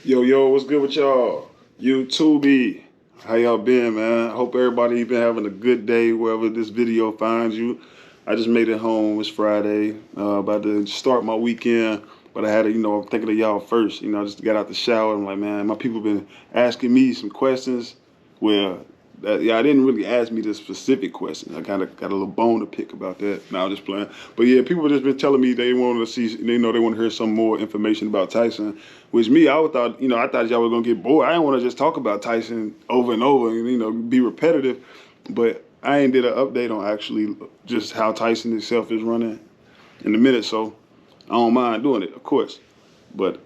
Yo, what's good with y'all? YouTube, how y'all been, man? Hope everybody been having a good day wherever this video finds you. I just made it home. It's Friday. About to start my weekend, but I had to, I'm thinking of y'all first. I just got out the shower. I'm like, man, my people been asking me some questions. Well, I didn't really ask me the specific question. I kind of got a little bone to pick about that. Now I'm just playing. But yeah, people just been telling me they wanted to see, they want to hear some more information about Tyson. Which me, I thought, I thought y'all were gonna get bored. I didn't want to just talk about Tyson over and over and be repetitive. But I ain't did an update on actually just how Tyson itself is running in a minute. So I don't mind doing it, of course. But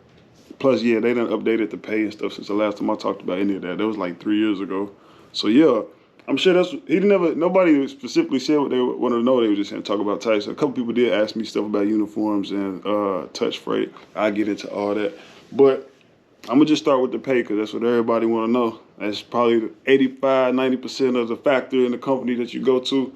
plus, yeah, they done updated the pay and stuff since the last time I talked about any of that. That was like 3 years ago. So yeah, I'm sure nobody specifically said what they wanted to know. They were just saying talk about Tyson. A couple people did ask me stuff about uniforms and touch freight. I get into all that. But I'm gonna just start with the pay because that's what everybody want to know. That's probably 85, 90% of the factor in the company that you go to.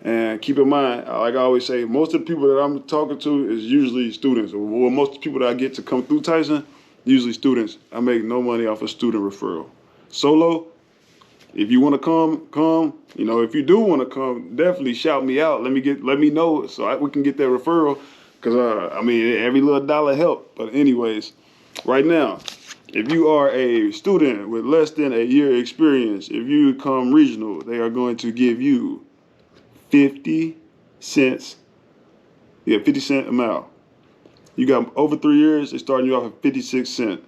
And keep in mind, like I always say, most of the people that I'm talking to is usually students. Or most of the people that I get to come through Tyson, usually students. I make no money off a student referral. Solo, if you want to come. If you do want to come, definitely shout me out. Let me know so we can get that referral. Cause every little dollar help. But anyways, right now, if you are a student with less than a year experience, if you come regional, they are going to give you 50 cents. Yeah, 50 cents a mile. You got over 3 years, they're starting you off at 56 cents.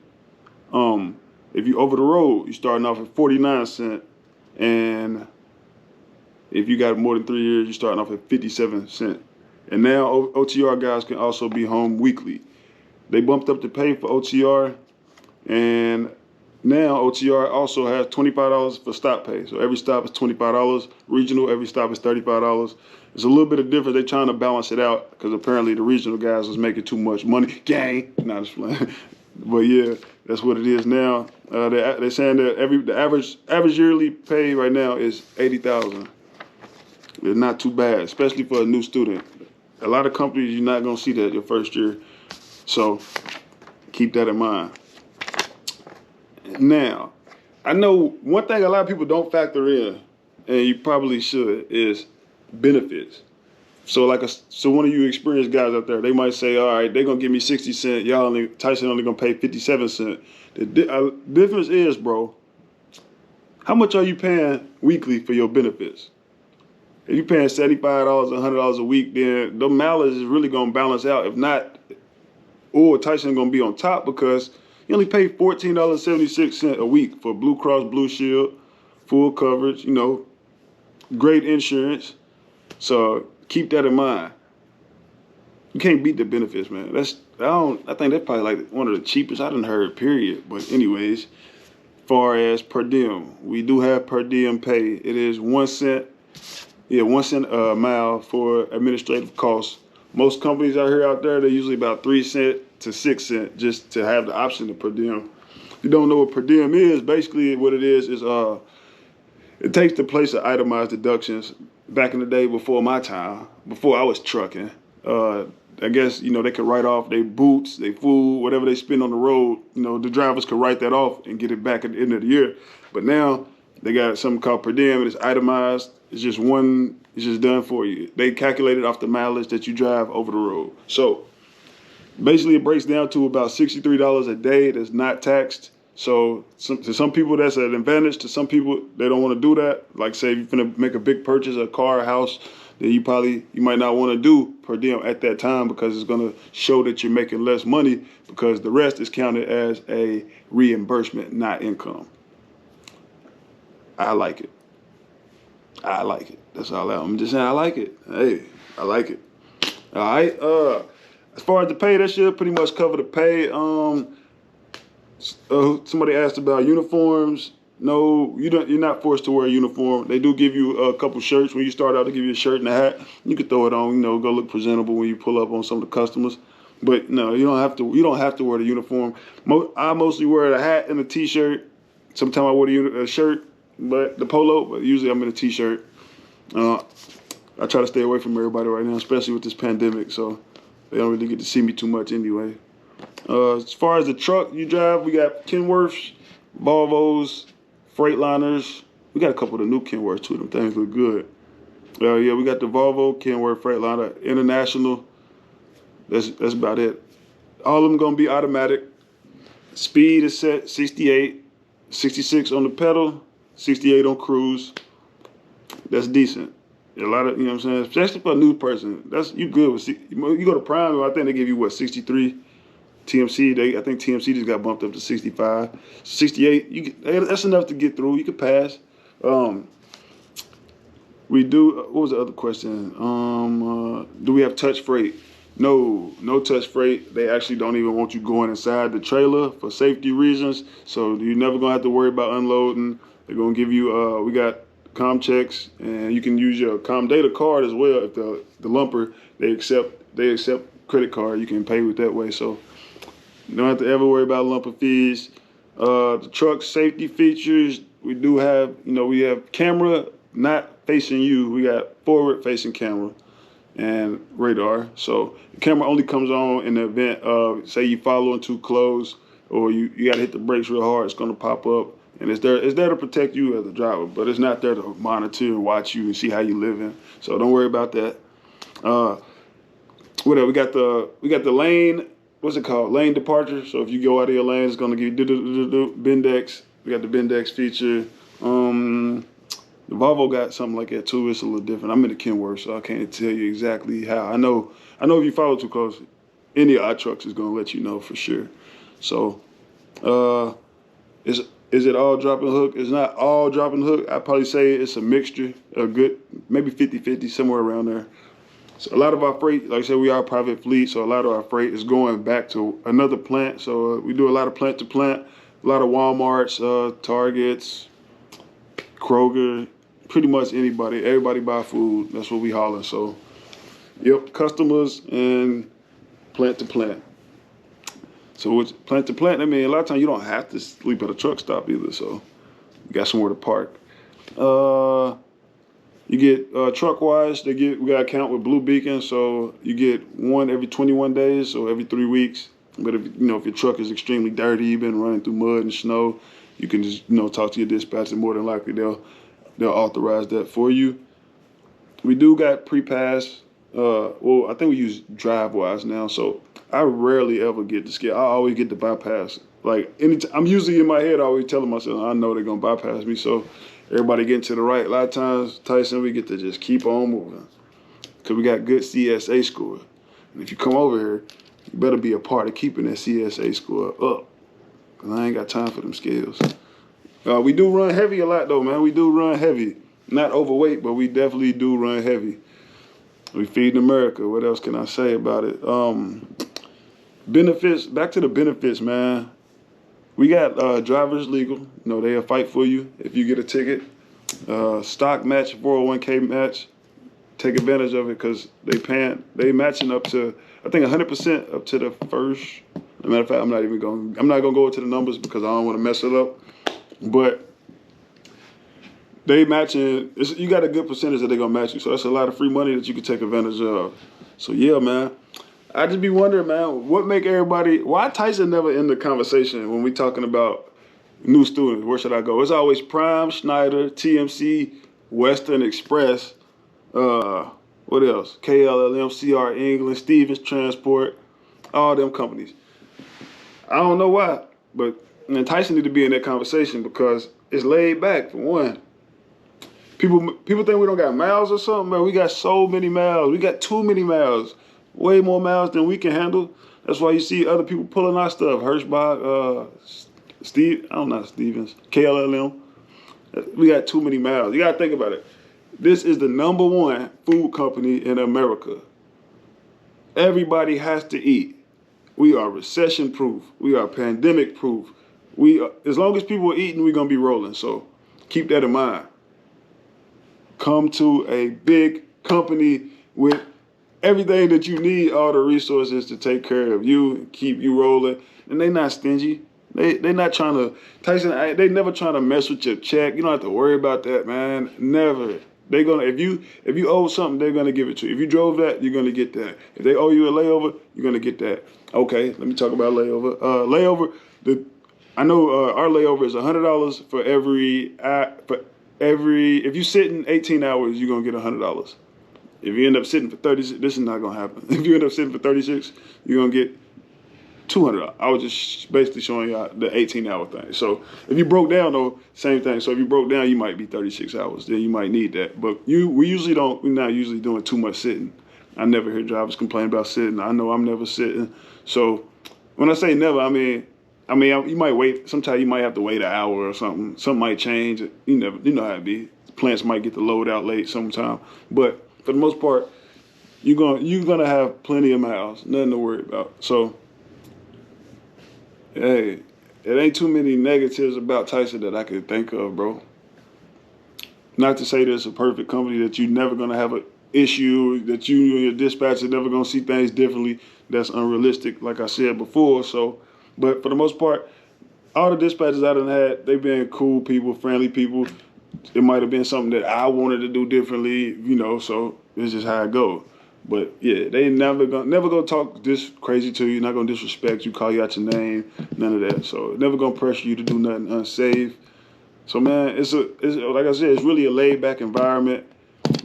If you over the road, you're starting off at 49 cents. And if you got more than 3 years, you're starting off at 57 cents. And now OTR guys can also be home weekly. They bumped up the pay for OTR, and now OTR also has $25 for stop pay. So every stop is $25. Regional, every stop is $35. It's a little bit of difference. They're trying to balance it out because apparently the regional guys was making too much money. Gang, not just playing. But yeah, that's what it is now. They're saying that the average yearly pay right now is $80,000. It's not too bad, especially for a new student. A lot of companies, you're not gonna see that your first year, so keep that in mind. Now, I know one thing a lot of people don't factor in, and you probably should, is benefits. So one of you experienced guys out there, they might say, all right, they're gonna give me 60 cents. Tyson only gonna pay 57 cents. The difference is, bro, how much are you paying weekly for your benefits? If you're paying $75, $100 a week, then the mileage is really gonna balance out. If not, or Tyson gonna be on top because you only pay $14.76 a week for Blue Cross Blue Shield, full coverage, great insurance. So keep that in mind. You can't beat the benefits, man. I think that's probably like one of the cheapest I done heard, period. But anyways, far as per diem, we do have per diem pay. It is 1 cent. Yeah, 1 cent a mile for administrative costs. Most companies out there, they're usually about 3 cents to 6 cents just to have the option of per diem. If you don't know what per diem is, basically what it is it takes the place of itemized deductions. Back in the day before my time, before I was trucking, I guess, they could write off their boots, their food, whatever they spend on the road. The drivers could write that off and get it back at the end of the year. But now they got something called per diem, and it's itemized. It's just done for you. They calculate it off the mileage that you drive over the road. So basically it breaks down to about $63 a day that's not taxed. So to some people that's an advantage. To some people, they don't want to do that. Like say if you're gonna make a big purchase, a car, a house, then you might not want to do per diem at that time because it's gonna show that you're making less money because the rest is counted as a reimbursement, not income. I like it. That's all I'm just saying. I like it. Hey, I like it. All right. As far as the pay, that should pretty much cover the pay. Somebody asked about uniforms. No, you're not forced to wear a uniform. They do give you a couple shirts when you start out. They give you a shirt and a hat. You can throw it on. Go look presentable when you pull up on some of the customers. But no, you don't have to. You don't have to wear the uniform. I mostly wear a hat and a t-shirt. Sometimes I wear a shirt, but the polo. But usually I'm in a t-shirt. I try to stay away from everybody right now, especially with this pandemic. So they don't really get to see me too much anyway. As far as the truck you drive, we got Kenworths, Volvos, Freightliners. We got a couple of the new Kenworths too. Them things look good. Yeah, we got the Volvo, Kenworth, Freightliner, International. That's about it. All of them gonna be automatic. Speed is set 68, 66 on the pedal, 68 on cruise. That's decent. A lot of, you know what I'm saying, especially for a new person. That's you good with. You go to Prime, I think they give you what 63. TMC, I think TMC just got bumped up to 65, 68. That's enough to get through. You can pass. We do. What was the other question? Do we have touch freight? No touch freight. They actually don't even want you going inside the trailer for safety reasons. So you're never gonna have to worry about unloading. They're gonna give you. We got com checks, and you can use your com data card as well. If the lumper they accept credit card, you can pay with that way. So you don't have to ever worry about lumper fees. The truck safety features. We do have. We have camera not facing you. We got forward facing camera and radar. So the camera only comes on in the event of, say you following too close, or you got to hit the brakes real hard. It's gonna pop up, and it's there to protect you as a driver, but it's not there to monitor and watch you and see how you living. So don't worry about that. What else? We got the lane. What's it called? Lane departure. So if you go out of your lane, it's gonna give you Bendex. We got the Bendex feature. The Volvo got something like that too. It's a little different. I'm in the Kenworth, so I can't tell you exactly how. I know if you follow too close, any of our trucks is gonna let you know for sure. So, is it all drop and hook? It's not all drop and hook. I'd probably say it's a mixture, a good maybe 50-50, somewhere around there. So a lot of our freight, like I said, we are a private fleet, so a lot of our freight is going back to another plant. So we do a lot of plant to plant, a lot of Walmarts, Targets, Kroger, pretty much everybody buy food. That's what we hauling. So, yep, customers and plant to plant. So with plant to plant, I mean, a lot of times you don't have to sleep at a truck stop either. So you got somewhere to park. You get truck wise, we got an account with Blue Beacon, so you get one every 21 days, so every 3 weeks. But if your truck is extremely dirty, you've been running through mud and snow, you can just talk to your dispatcher. More than likely they'll authorize that for you. We do got pre-pass. Well, I think we use DriveWise now, so I rarely ever get the skip. I always get the bypass. Like I'm usually in my head always telling myself I know they're gonna bypass me, so everybody getting to the right. A lot of times, Tyson, we get to just keep on moving because we got good CSA score. And if you come over here, you better be a part of keeping that CSA score up. Cause I ain't got time for them scales. We do run heavy a lot though, man. We do run heavy. Not overweight, but we definitely do run heavy. We feed America. What else can I say about it? Benefits, back to the benefits, man. We got drivers legal. They'll fight for you if you get a ticket. Stock match, 401k match. Take advantage of it because they matching up to, I think 100% up to the first. As a matter of fact, I'm not gonna go into the numbers because I don't want to mess it up. But they matching, you got a good percentage that they're gonna match you. So that's a lot of free money that you can take advantage of. So yeah, man. I just be wondering, man, why Tyson never in the conversation when we talking about new students? Where should I go? It's always Prime, Schneider, TMC, Western Express, what else? KLLM, CR England, Stevens Transport, all them companies. I don't know why, but Tyson need to be in that conversation because it's laid back, for one. People think we don't got miles or something, man. We got so many miles. We got too many miles. Way more miles than we can handle. That's why you see other people pulling our stuff. Hirschbach, Stevens, KLLM. We got too many miles. You got to think about it. This is the #1 food company in America. Everybody has to eat. We are recession proof. We are pandemic proof. As long as people are eating, we're going to be rolling. So keep that in mind. Come to a big company with everything that you need, all the resources to take care of you and keep you rolling. And they not stingy. They not trying to, Tyson, they never trying to mess with your check. You don't have to worry about that, man. Never. They're gonna if you owe something, they're gonna give it to you. If you drove that, you're gonna get that. If they owe you a layover, you're gonna get that. Okay, let me talk about layover. I know our layover is $100 for every. If you sit in 18 hours, you're gonna get $100. If you end up sitting for 36, this is not gonna happen. If you end up sitting for 36, you're gonna get $200. I was just basically showing you the 18-hour thing. So if you broke down though, same thing. So if you broke down, you might be 36 hours. Then you might need that. But we're not usually doing too much sitting. I never hear drivers complain about sitting. I know I'm never sitting. So when I say never, I mean you might wait. Sometimes you might have to wait an hour or something. Something might change. You know how it be. Plants might get the load out late sometime. But for the most part, you're gonna have plenty of miles. Nothing to worry about. So. Hey, it ain't too many negatives about Tyson that I could think of, bro. Not to say that it's a perfect company, that you're never going to have an issue, that you and your dispatcher are never going to see things differently. That's unrealistic, like I said before. So, but for the most part, all the dispatchers I done had, they've been cool people, friendly people. It might have been something that I wanted to do differently, so it's just how it goes. But yeah, they never gonna talk this crazy to you. Not gonna disrespect you, call you out your name, none of that. So never gonna pressure you to do nothing unsafe. So man, it's like I said, it's really a laid back environment.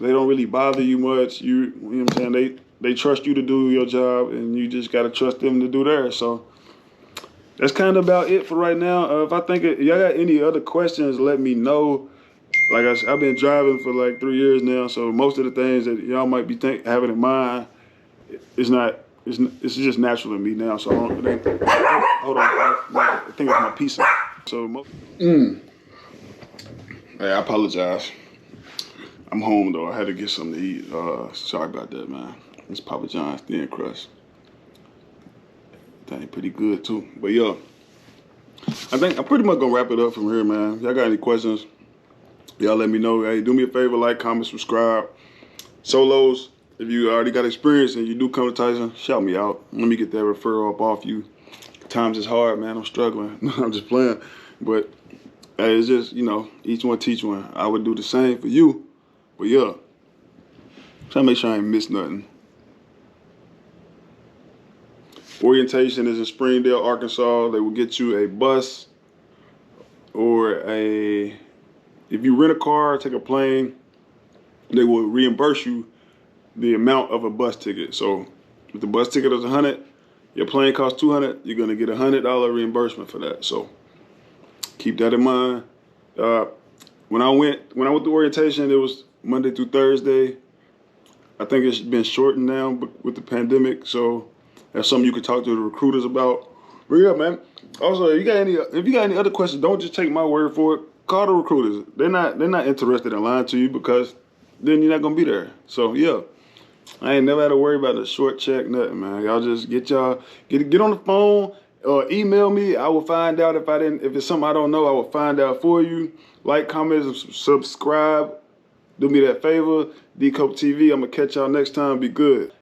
They don't really bother you much. You know what I'm saying? They trust you to do your job, and you just gotta trust them to do theirs. So that's kind of about it for right now. If y'all got any other questions, let me know. Like I said, I've been driving for like 3 years now, so most of the things that y'all might be having in mind, it's just natural to me now. So hold on, I think it's my pizza. So, hey, I apologize. I'm home though. I had to get something to eat. Sorry about that, man. It's Papa John's thin crust. That ain't pretty good too. But yeah, I think I'm pretty much gonna wrap it up from here, man. Y'all got any questions? Y'all let me know. Hey, do me a favor, like, comment, subscribe. Solos, if you already got experience and you do come to Tyson, shout me out. Let me get that referral up off you. Times is hard, man. I'm struggling. I'm just playing. But hey, it's just, each one teach one. I would do the same for you. But yeah, try to make sure I ain't miss nothing. Orientation is in Springdale, Arkansas. They will get you a bus or if you rent a car, take a plane, they will reimburse you the amount of a bus ticket. So if the bus ticket is $100, your plane costs $200, you're gonna get $100 reimbursement for that. So keep that in mind. When I went to orientation, it was Monday through Thursday. I think it's been shortened now with the pandemic. So that's something you could talk to the recruiters about. But yeah, man. Also, if you got any other questions, don't just take my word for it. Call the recruiters. They're not interested in lying to you, because then you're not gonna be there. So yeah, I ain't never had to worry about a short check, nothing, man. Y'all just get on the phone or email me. I will find out if it's something I don't know. I will find out for you. Like, comment, and subscribe. Do me that favor. Deecopetv. I'm gonna catch y'all next time. Be good.